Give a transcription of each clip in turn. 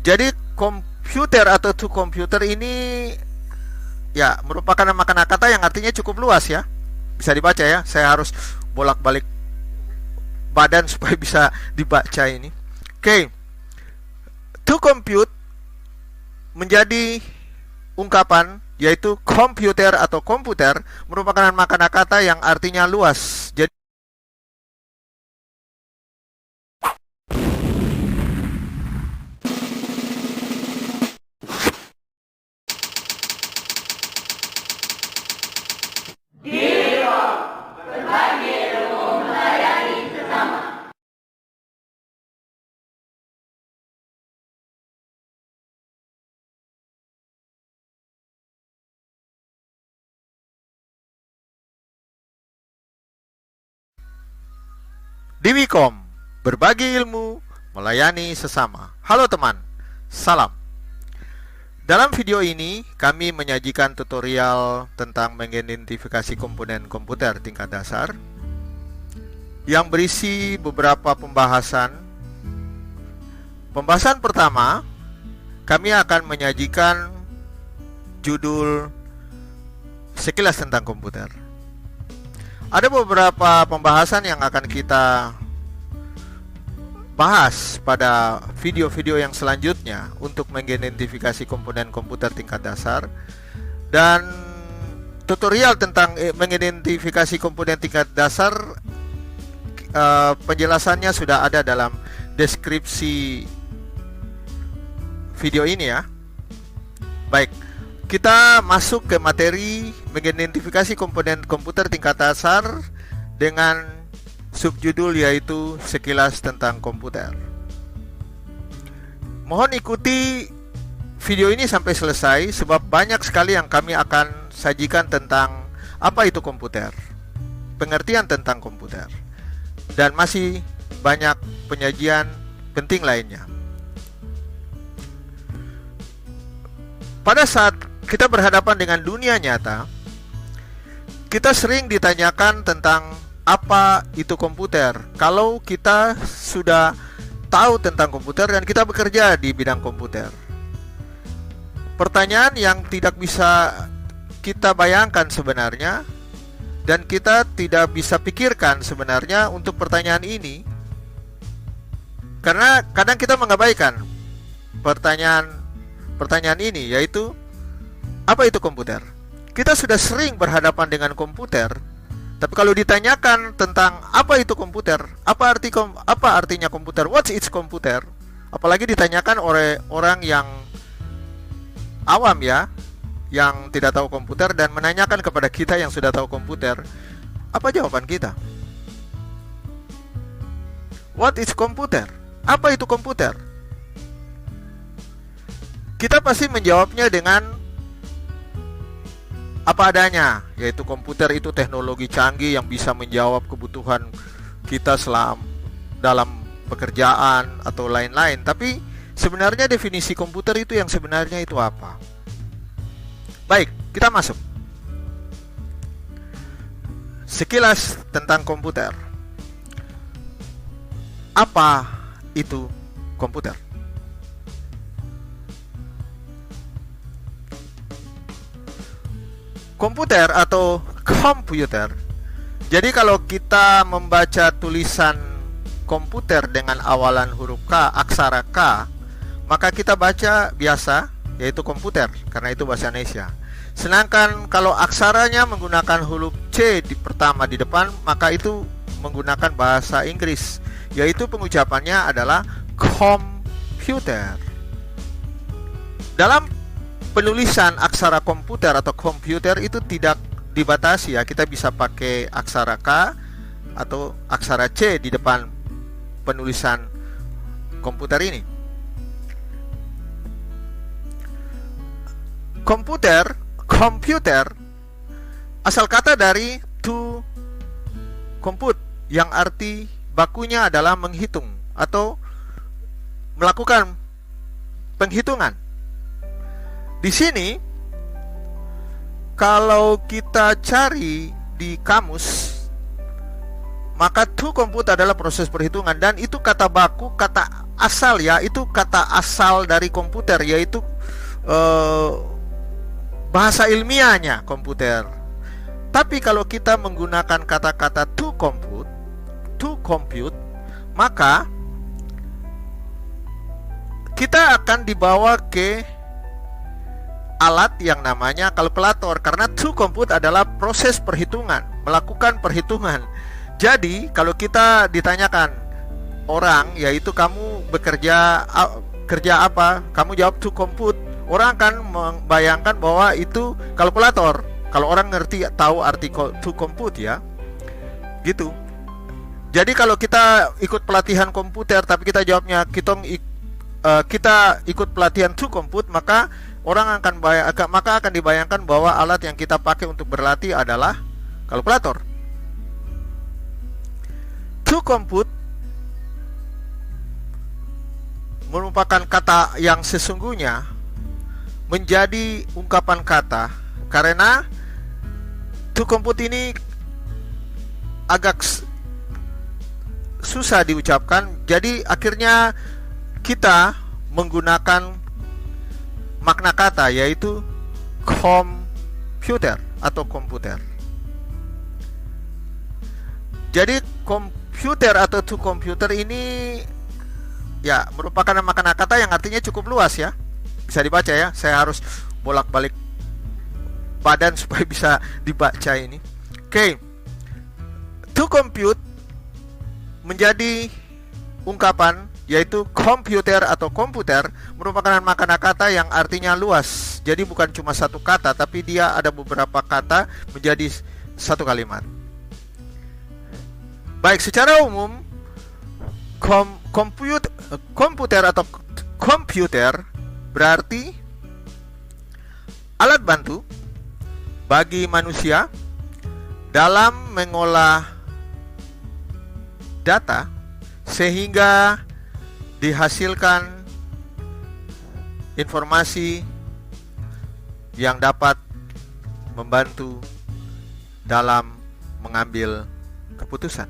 Jadi komputer atau to komputer ini ya merupakan nama kata yang artinya cukup luas ya. Bisa dibaca ya. Saya harus bolak-balik badan supaya bisa dibaca ini. Oke. To compute menjadi ungkapan yaitu komputer atau komputer merupakan nama kata yang artinya luas. Jadi Diwikom, berbagi ilmu, melayani sesama. Halo teman, salam. Dalam video ini, kami menyajikan tutorial tentang mengidentifikasi komponen komputer tingkat dasar yang berisi beberapa pembahasan. Pembahasan pertama, kami akan menyajikan judul sekilas tentang komputer. Ada beberapa pembahasan yang akan kita bahas pada video-video yang selanjutnya untuk mengidentifikasi komponen komputer tingkat dasar, dan tutorial tentang mengidentifikasi komponen tingkat dasar penjelasannya sudah ada dalam deskripsi video ini ya. Baik, kita masuk ke materi mengidentifikasi komponen komputer tingkat dasar dengan subjudul yaitu sekilas tentang komputer. Mohon ikuti video ini sampai selesai sebab banyak sekali yang kami akan sajikan tentang apa itu komputer, pengertian tentang komputer, dan masih banyak penyajian penting lainnya. Pada saat kita berhadapan dengan dunia nyata, kita sering ditanyakan tentang apa itu komputer. Kalau kita sudah tahu tentang komputer dan kita bekerja di bidang komputer, pertanyaan yang tidak bisa kita bayangkan sebenarnya, dan kita tidak bisa pikirkan sebenarnya untuk pertanyaan ini, karena kadang kita mengabaikan pertanyaan ini, yaitu apa itu komputer. Kita sudah sering berhadapan dengan komputer, tapi kalau ditanyakan tentang apa itu komputer, apa artinya komputer, what's its komputer, apalagi ditanyakan oleh orang yang awam ya, yang tidak tahu komputer, dan menanyakan kepada kita yang sudah tahu komputer, apa jawaban kita? What is komputer? Apa itu komputer? Kita pasti menjawabnya dengan apa adanya, yaitu komputer itu teknologi canggih yang bisa menjawab kebutuhan kita dalam pekerjaan atau lain-lain. Tapi sebenarnya definisi komputer itu yang sebenarnya itu apa? Baik, kita masuk. Sekilas tentang komputer. Apa itu komputer? Komputer atau komputer. Jadi kalau kita membaca tulisan komputer dengan awalan huruf K, aksara K, maka kita baca biasa, yaitu komputer, karena itu bahasa Indonesia. Sedangkan kalau aksaranya menggunakan huruf C pertama di depan, maka itu menggunakan bahasa Inggris, yaitu pengucapannya adalah computer. Dalam penulisan aksara komputer atau komputer itu tidak dibatasi ya, kita bisa pakai aksara K atau aksara C di depan penulisan komputer ini. Komputer asal kata dari to compute, yang arti bakunya adalah menghitung atau melakukan penghitungan. Di sini kalau kita cari di kamus, maka to compute adalah proses perhitungan, dan itu kata baku, kata asal ya, itu kata asal dari komputer, yaitu bahasa ilmiahnya komputer. Tapi kalau kita menggunakan kata-kata to compute, maka kita akan dibawa ke alat yang namanya kalkulator, karena to compute adalah proses perhitungan, melakukan perhitungan. Jadi kalau kita ditanyakan orang, yaitu kamu bekerja kerja apa, kamu jawab to compute, orang akan membayangkan bahwa itu kalkulator. Kalau orang ngerti, tahu arti to compute ya, gitu. Jadi kalau kita ikut pelatihan komputer tapi kita jawabnya kita ikut pelatihan to compute, maka orang akan dibayangkan bahwa alat yang kita pakai untuk berlatih adalah kalkulator. To compute merupakan kata yang sesungguhnya menjadi ungkapan kata, karena to compute ini agak susah diucapkan. Jadi akhirnya kita menggunakan makna kata, yaitu komputer atau komputer. Jadi komputer atau to computer ini ya merupakan makna kata yang artinya cukup luas ya. Bisa dibaca ya. Saya harus bolak-balik badan supaya bisa dibaca ini. Oke. To compute menjadi ungkapan, yaitu komputer atau komputer, merupakan makna kata yang artinya luas. Jadi bukan cuma satu kata, tapi dia ada beberapa kata menjadi satu kalimat. Baik, secara umum komputer atau komputer berarti alat bantu bagi manusia dalam mengolah data sehingga dihasilkan informasi yang dapat membantu dalam mengambil keputusan.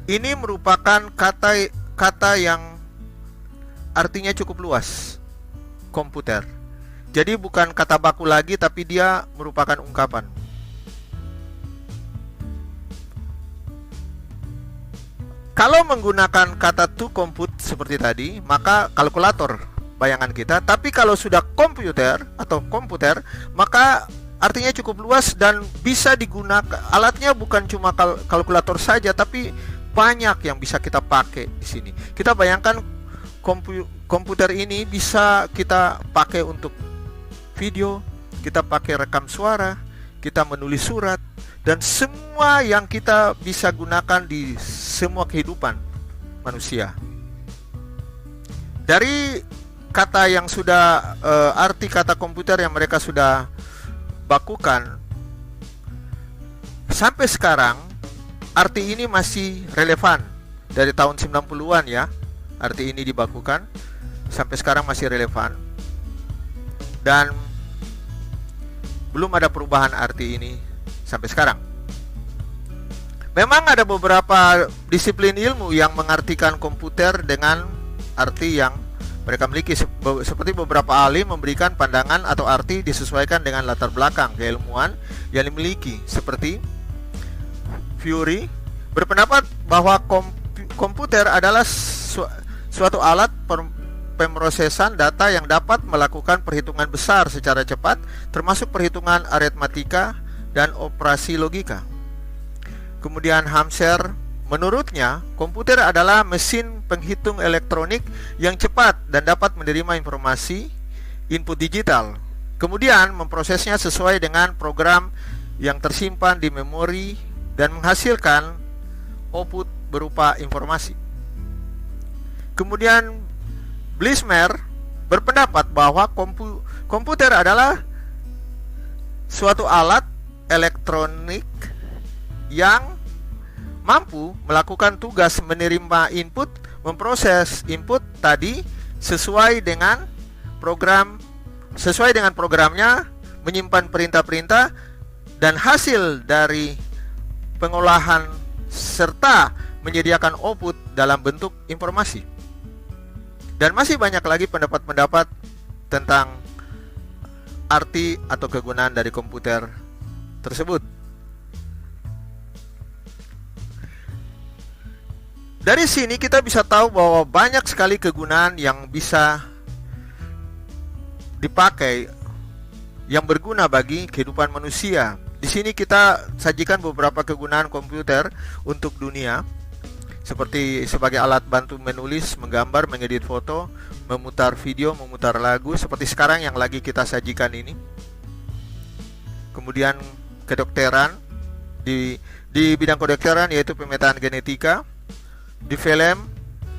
Ini merupakan kata yang artinya cukup luas, komputer. Jadi bukan kata baku lagi, tapi dia merupakan ungkapan. Kalau menggunakan kata to compute seperti tadi, maka kalkulator bayangan kita. Tapi kalau sudah komputer atau komputer, maka artinya cukup luas dan bisa digunakan. Alatnya bukan cuma kalkulator saja, tapi banyak yang bisa kita pakai di sini. Kita bayangkan komputer ini bisa kita pakai untuk video, kita pakai rekam suara, kita menulis surat, dan semua yang kita bisa gunakan di semua kehidupan manusia. Dari kata yang sudah arti kata komputer yang mereka sudah bakukan sampai sekarang, arti ini masih relevan. Dari tahun 90-an ya, arti ini dibakukan, sampai sekarang masih relevan. Dan belum ada perubahan arti ini sampai sekarang. Memang ada beberapa disiplin ilmu yang mengartikan komputer dengan arti yang mereka miliki, seperti beberapa ahli memberikan pandangan atau arti disesuaikan dengan latar belakang keilmuan yang dimiliki. Seperti Fury berpendapat bahwa komputer adalah suatu alat pemrosesan data yang dapat melakukan perhitungan besar secara cepat, termasuk perhitungan aritmatika dan operasi logika. Kemudian Hamser, menurutnya komputer adalah mesin penghitung elektronik yang cepat dan dapat menerima informasi input digital, kemudian memprosesnya sesuai dengan program yang tersimpan di memori dan menghasilkan output berupa informasi. Kemudian Blismer berpendapat bahwa komputer adalah suatu alat elektronik yang mampu melakukan tugas menerima input, memproses input tadi sesuai dengan programnya, menyimpan perintah-perintah, dan hasil dari pengolahan, serta menyediakan output dalam bentuk informasi. Dan masih banyak lagi pendapat-pendapat tentang arti atau kegunaan dari komputer tersebut. Dari sini kita bisa tahu bahwa banyak sekali kegunaan yang bisa dipakai, yang berguna bagi kehidupan manusia. Di sini kita sajikan beberapa kegunaan komputer untuk dunia, seperti sebagai alat bantu menulis, menggambar, mengedit foto, memutar video, memutar lagu, seperti sekarang yang lagi kita sajikan ini. Kemudian kedokteran, di bidang kedokteran yaitu pemetaan genetika, di film,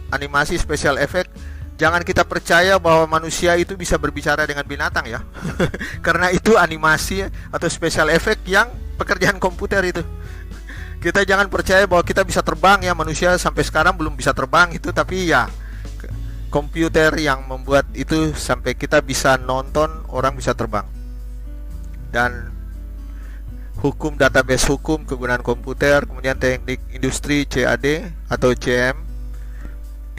animasi, special effect. Jangan kita percaya bahwa manusia itu bisa berbicara dengan binatang ya. Karena itu animasi atau special effect yang pekerjaan komputer itu. Kita jangan percaya bahwa kita bisa terbang ya, manusia sampai sekarang belum bisa terbang itu, tapi ya komputer yang membuat itu sampai kita bisa nonton orang bisa terbang. Dan hukum, database hukum, kegunaan komputer, kemudian teknik industri CAD atau CM,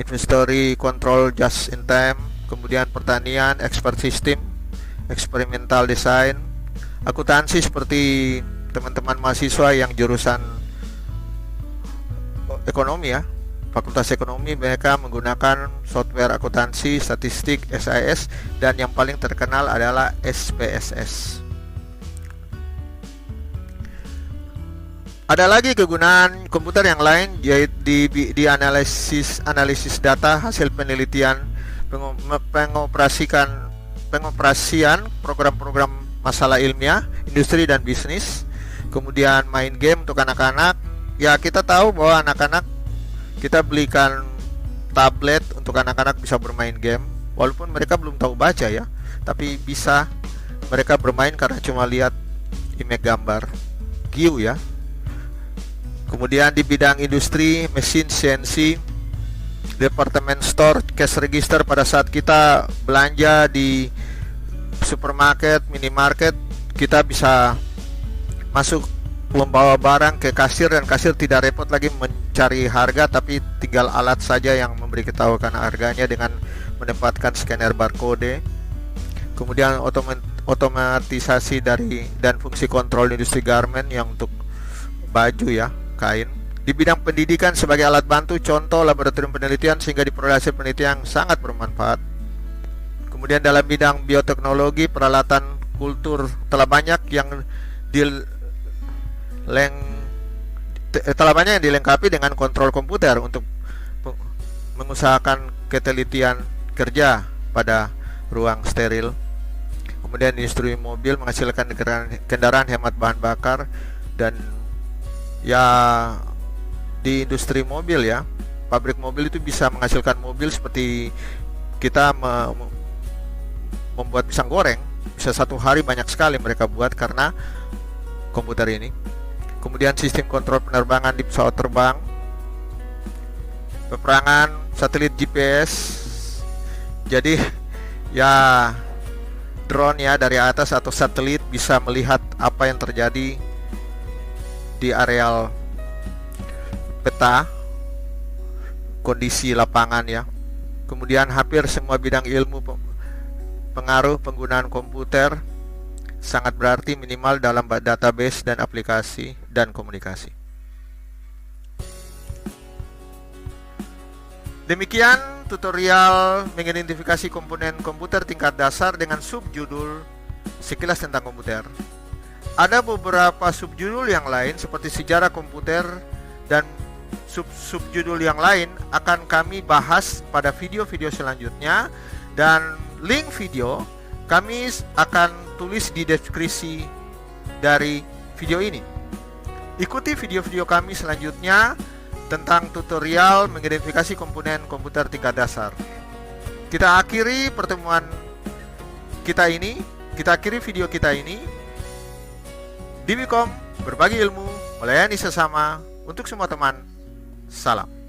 inventory control just in time, kemudian pertanian, expert system, experimental design, akuntansi seperti teman-teman mahasiswa yang jurusan ekonomi ya, fakultas ekonomi, mereka menggunakan software akuntansi, statistik, SIS, dan yang paling terkenal adalah SPSS. Ada lagi kegunaan komputer yang lain, yaitu di analisis data, hasil penelitian, pengoperasian program-program masalah ilmiah, industri dan bisnis. Kemudian main game untuk anak-anak. Ya, kita tahu bahwa anak-anak, kita belikan tablet untuk anak-anak bisa bermain game, walaupun mereka belum tahu baca ya, tapi bisa mereka bermain karena cuma lihat image gambar, GIU ya. Kemudian di bidang industri, mesin CNC, department store, cash register, pada saat kita belanja di supermarket, minimarket, kita bisa masuk membawa barang ke kasir, dan kasir tidak repot lagi mencari harga, tapi tinggal alat saja yang memberitahukan harganya dengan menempatkan scanner barcode. Kemudian otomatisasi dari dan fungsi kontrol industri garment yang untuk baju ya, kain. Di bidang pendidikan sebagai alat bantu, contoh laboratorium penelitian sehingga diperoleh hasil penelitian yang sangat bermanfaat. Kemudian dalam bidang bioteknologi, peralatan kultur telah banyak yang dilengkapi dengan kontrol komputer untuk mengusahakan ketelitian kerja pada ruang steril. Kemudian industri mobil menghasilkan kendaraan hemat bahan bakar, dan ya di industri mobil ya, pabrik mobil itu bisa menghasilkan mobil seperti kita membuat pisang goreng, bisa satu hari banyak sekali mereka buat karena komputer ini. Kemudian sistem kontrol penerbangan di pesawat terbang, peperangan, satelit GPS. Jadi ya drone ya dari atas atau satelit bisa melihat apa yang terjadi di areal peta kondisi lapangan ya. Kemudian hampir semua bidang ilmu pengaruh penggunaan komputer sangat berarti, minimal dalam database dan aplikasi dan komunikasi. Demikian tutorial mengidentifikasi komponen komputer tingkat dasar dengan subjudul sekilas tentang komputer. Ada beberapa subjudul yang lain seperti sejarah komputer dan subjudul yang lain akan kami bahas pada video-video selanjutnya, dan link video kami akan tulis di deskripsi dari video ini. Ikuti video-video kami selanjutnya tentang tutorial mengidentifikasi komponen komputer tingkat dasar. Kita akhiri pertemuan kita ini, kita akhiri video kita ini. Dibicom, berbagi ilmu, melayani sesama, untuk semua teman. Salam.